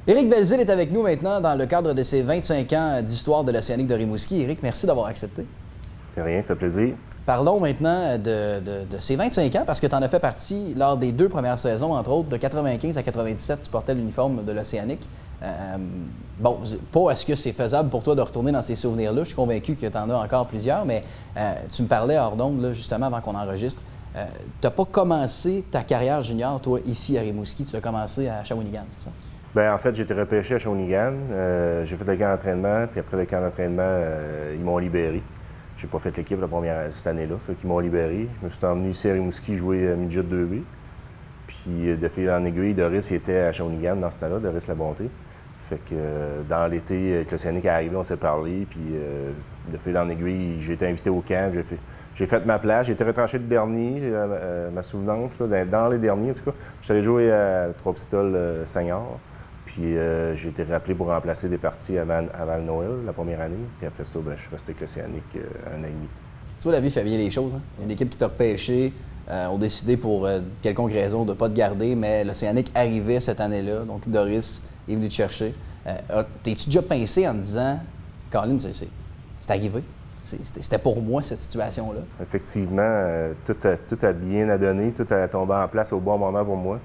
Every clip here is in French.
Éric Belzile est avec nous maintenant dans le cadre de ses 25 ans d'histoire de l'Océanique de Rimouski. Éric, merci d'avoir accepté. De rien, ça fait plaisir. Parlons maintenant de ces 25 ans parce que tu en as fait partie lors des 2 premières saisons, entre autres, de 95 à 97, tu portais l'uniforme de l'Océanique. Bon, pas est-ce que c'est faisable pour toi de retourner dans ces souvenirs-là, je suis convaincu que tu en as encore plusieurs, mais tu me parlais hors d'onde, là, justement, avant qu'on enregistre. Tu n'as pas commencé ta carrière junior, toi, ici à Rimouski, tu as commencé à Shawinigan, c'est ça? Bien, en fait, j'ai été repêché à Shawinigan. J'ai fait le camp d'entraînement, puis après le camp d'entraînement, ils m'ont libéré. J'ai pas fait l'équipe cette année-là, c'est eux qui m'ont libéré. Je me suis emmené ici à Rimouski jouer midget 2B. Puis de fil en aiguille, Doris il était à Shawinigan dans ce temps-là, Doris Labonté. Fait que dans l'été, avec l'Océanique est arrivé, on s'est parlé, puis de fil en aiguille, j'ai été invité au camp, j'ai fait ma place, j'ai été retranché de Bernier, ma souvenance, là, dans les derniers en tout cas. J'étais allé jouer à Trois-Pistoles senior, puis j'ai été rappelé pour remplacer des parties avant le Noël, la première année, puis après ça, je suis resté avec l'Océanique un an et demi. Tu vois, la vie fait bien les choses. Hein? Une équipe qui t'a repêché, ont décidé pour quelconque raison de ne pas te garder, mais l'Océanique arrivait cette année-là, donc Doris est venu te chercher. T'es-tu déjà pincé en te disant, Colin, c'est arrivé? C'était pour moi, cette situation-là? Effectivement, tout a bien à donner, tout a tombé en place au bon moment pour moi.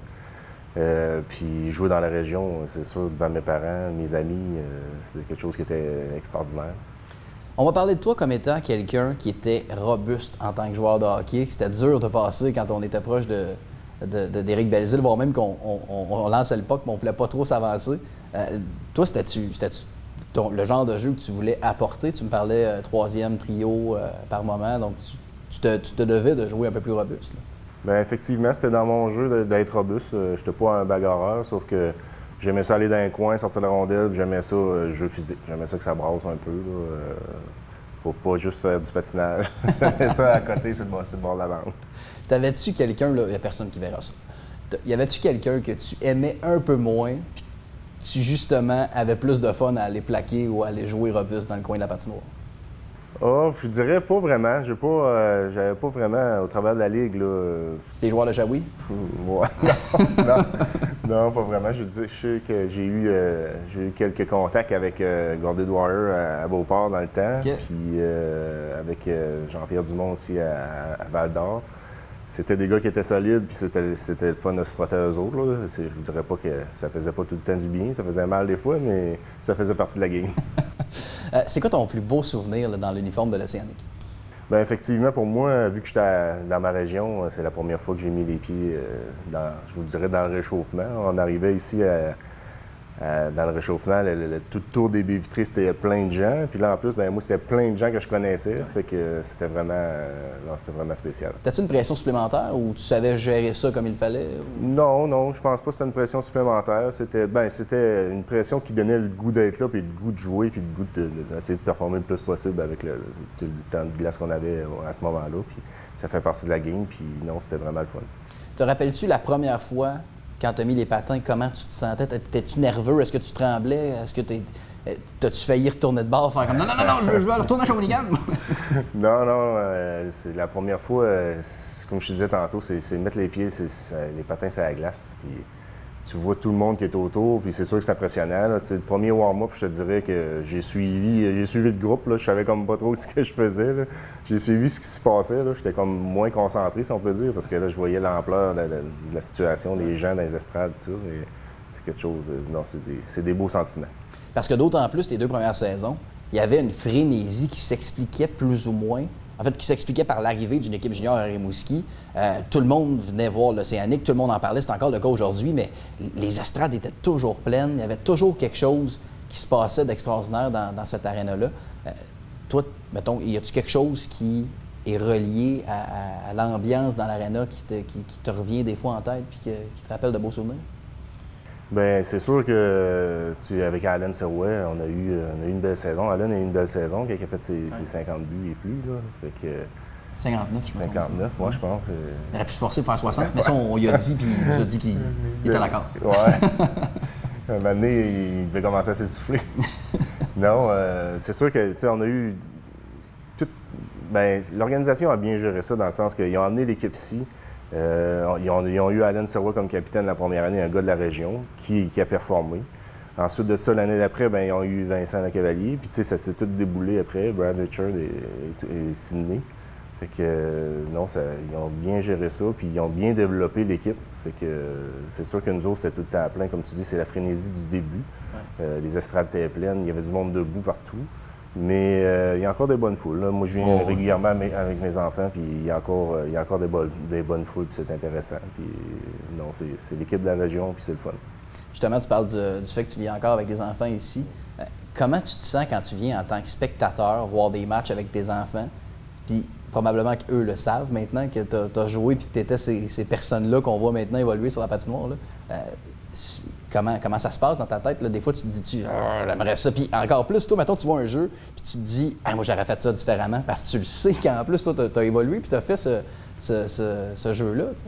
Puis jouer dans la région, c'est sûr, devant mes parents, mes amis, c'est quelque chose qui était extraordinaire. On va parler de toi comme étant quelqu'un qui était robuste en tant que joueur de hockey, que c'était dur de passer quand on était proche d'Éric Belzile, voire même qu'on lançait le puck, mais on ne voulait pas trop s'avancer. Toi, c'était-tu le genre de jeu que tu voulais apporter? Tu me parlais troisième trio par moment, donc tu te devais de jouer un peu plus robuste. Là. Bien, effectivement, c'était dans mon jeu d'être robuste. Je n'étais pas un bagarreur, sauf que j'aimais ça aller dans un coin, sortir la rondelle, j'aimais ça, jeu physique. J'aimais ça que ça brasse un peu, là, pour pas juste faire du patinage. J'aimais ça à côté, c'est le bord de la bande. T'avais-tu quelqu'un, là, il n'y a personne qui verra ça, y avait-tu quelqu'un que tu aimais un peu moins, puis tu, justement, avais plus de fun à aller plaquer ou à aller jouer robuste dans le coin de la patinoire? Ah, je dirais pas vraiment. J'avais pas vraiment, au travers de la ligue, là... Les joueurs de Shawi? Ouais. Non, pas vraiment. Je sais que j'ai eu quelques contacts avec Gordon Dwyer à Beauport dans le temps, okay. Puis avec Jean-Pierre Dumont aussi à Val-d'Or. C'était des gars qui étaient solides, puis c'était le fun de se frotter à eux autres. Là. Je vous dirais pas que ça faisait pas tout le temps du bien, ça faisait mal des fois, mais ça faisait partie de la game. C'est quoi ton plus beau souvenir là, dans l'uniforme de l'Océanique? Bien, effectivement, pour moi, vu que j'étais dans ma région, c'est la première fois que j'ai mis les pieds je vous dirais, dans le réchauffement. On arrivait ici dans le réchauffement, tout le tour des baies vitrées, c'était plein de gens. Puis là, en plus, moi, c'était plein de gens que je connaissais. Ça fait que c'était vraiment spécial. C'était-tu une pression supplémentaire ou tu savais gérer ça comme il fallait? Non, je pense pas que c'était une pression supplémentaire. C'était une pression qui donnait le goût d'être là, puis le goût de jouer, puis le goût d'essayer de performer le plus possible avec le temps de glace qu'on avait à ce moment-là. Puis ça fait partie de la game, puis non, c'était vraiment le fun. Te rappelles-tu la première fois, quand tu as mis les patins, comment tu te sentais? Étais-tu nerveux? Est-ce que tu tremblais? Est-ce que t'as-tu failli retourner de bord, faire comme non, je veux retourner à Shawinigan? Non, c'est la première fois, comme je te disais tantôt, c'est mettre les pieds, les patins sur la glace. Puis tu vois tout le monde qui est autour, puis c'est sûr que c'est impressionnant. Là. Le premier warm-up, je te dirais que j'ai suivi le groupe. Là. Je savais comme pas trop ce que je faisais. Là. J'ai suivi ce qui se passait. J'étais comme moins concentré, si on peut dire, parce que là, je voyais l'ampleur de la situation, les gens dans les estrades, tout ça. Et c'est quelque chose. Non, c'est des beaux sentiments. Parce que d'autant plus, les 2 premières saisons, il y avait une frénésie qui s'expliquait plus ou moins. En fait, qui s'expliquait par l'arrivée d'une équipe junior à Rimouski. Tout le monde venait voir l'Océanique, tout le monde en parlait, c'est encore le cas aujourd'hui, mais les estrades étaient toujours pleines, il y avait toujours quelque chose qui se passait d'extraordinaire dans cette aréna-là. Toi, mettons, y a-tu quelque chose qui est relié à l'ambiance dans l'aréna qui te revient des fois en tête puis qui te rappelle de beaux souvenirs? Bien, c'est sûr que avec Allen Serrouet, on a eu une belle saison. Allen a eu une belle saison, qui a fait ses 50 buts et plus. Là. Ça fait que, 59, je pense. 59, moi, je pense. Il aurait pu se forcer pour faire 60, mais ça, on lui a dit, puis il nous a dit qu'il était d'accord. Ouais. Un moment donné, il devait commencer à s'essouffler. Non, c'est sûr que, tu sais, on a eu... l'organisation a bien géré ça, dans le sens qu'ils ont amené l'équipe ici. Ils ont eu Allen Serrouet comme capitaine la première année, un gars de la région qui a performé. Ensuite de ça, l'année d'après, ben, ils ont eu Vincent Lecavalier. Puis, tu sais, ça s'est tout déboulé après, Brad Richard et Sidney. Fait que, non, ils ont bien géré ça, puis ils ont bien développé l'équipe. Fait que, c'est sûr que nous autres, c'était tout le temps à plein. Comme tu dis, c'est la frénésie du début. Ouais. Les estrades étaient pleines, il y avait du monde debout partout. Mais il y a encore des bonnes foules. Là. Moi, je viens régulièrement avec mes enfants, puis il y a encore des bonnes foules, puis c'est intéressant. Puis, non, c'est l'équipe de la région, puis c'est le fun. Justement, tu parles du fait que tu viens encore avec des enfants ici. Comment tu te sens quand tu viens en tant que spectateur voir des matchs avec tes enfants? Puis probablement qu'eux le savent maintenant que tu as joué puis que tu étais ces personnes-là qu'on voit maintenant évoluer sur la patinoire. Là. Comment ça se passe dans ta tête? Là? Des fois, tu te dis, j'aimerais ça. Puis encore plus, toi, mettons, tu vois un jeu puis tu te dis, moi, j'aurais fait ça différemment parce que tu le sais qu'en plus, toi, tu as évolué puis tu as fait ce jeu-là. Tu sais.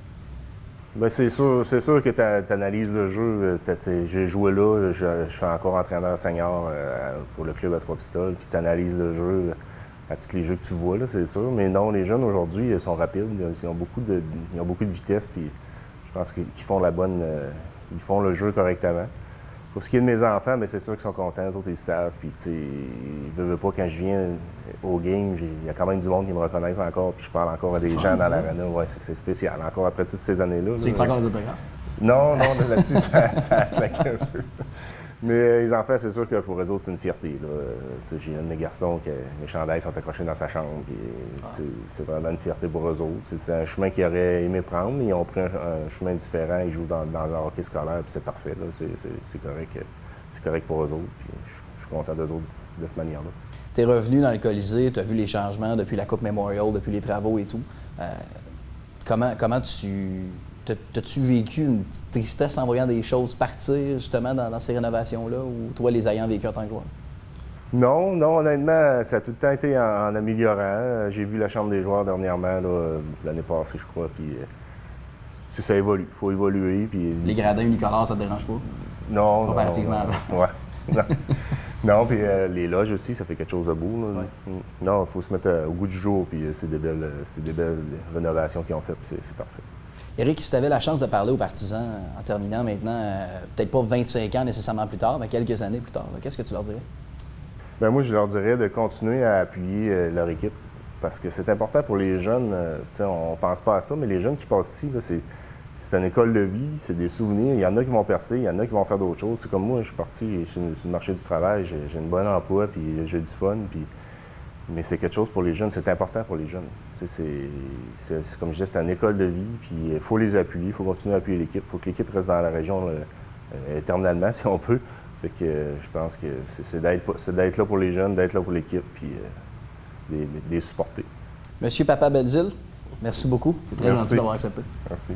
Bien, c'est sûr que tu analyses le jeu. J'ai joué là, je suis encore entraîneur senior pour le club à Trois-Pistoles, puis tu analyses le jeu à tous les jeux que tu vois, là, c'est sûr. Mais non, les jeunes aujourd'hui, ils sont rapides, ils ont beaucoup de vitesse, puis je pense qu'ils font ils font le jeu correctement. Pour ce qui est de mes enfants, bien, c'est sûr qu'ils sont contents, les autres, ils savent, puis tu sais, ils ne veulent pas quand je viens au game, il y a quand même du monde qui me reconnaissent encore, puis je parle encore à des gens dans l'arena. Ouais, c'est spécial, encore après toutes ces années-là. C'est encore les autographes? Non, là-dessus, ça slack un peu. Mais les enfants, c'est sûr que pour eux autres, c'est une fierté. J'ai un de mes garçons qui mes chandails sont accrochés dans sa chambre. Puis, c'est vraiment une fierté pour eux autres. C'est un chemin qu'ils auraient aimé prendre, mais ils ont pris un chemin différent. Ils jouent dans le hockey scolaire, puis c'est parfait. C'est correct. C'est correct pour eux autres. Puis je suis content d'eux autres de cette manière-là. Tu es revenu dans le Colisée, tu as vu les changements depuis la Coupe Memorial, depuis les travaux et tout. Comment t'as-tu vécu une petite tristesse en voyant des choses partir justement dans ces rénovations-là ou toi les ayant vécu en tant que joueur? Non, honnêtement, ça a tout le temps été en améliorant. J'ai vu la Chambre des joueurs dernièrement, l'année passée, je crois, puis ça évolue. Il faut évoluer. Puis... Les gradins unicolores, ça te dérange pas? Non. Comparativement. Non, puis les loges aussi, ça fait quelque chose de beau. Là. Ouais. Non, il faut se mettre au goût du jour, puis c'est des belles rénovations qu'ils ont faites, puis c'est parfait. Éric, si tu avais la chance de parler aux partisans en terminant maintenant, peut-être pas 25 ans nécessairement plus tard, mais quelques années plus tard, qu'est-ce que tu leur dirais? Bien, moi, je leur dirais de continuer à appuyer leur équipe parce que c'est important pour les jeunes. On ne pense pas à ça, mais les jeunes qui passent ici, là, c'est une école de vie, c'est des souvenirs. Il y en a qui vont percer, il y en a qui vont faire d'autres choses. C'est comme moi, je suis parti sur le marché du travail, j'ai une bonne emploi, puis j'ai du fun. Mais c'est quelque chose pour les jeunes, c'est important pour les jeunes. C'est comme je disais, c'est une école de vie, puis il faut les appuyer, il faut continuer à appuyer l'équipe. Il faut que l'équipe reste dans la région éternellement, si on peut. Fait que je pense que c'est d'être là pour les jeunes, d'être là pour l'équipe, puis les supporter. Monsieur Papa Belzile, merci beaucoup. C'est très gentil d'avoir accepté. Merci.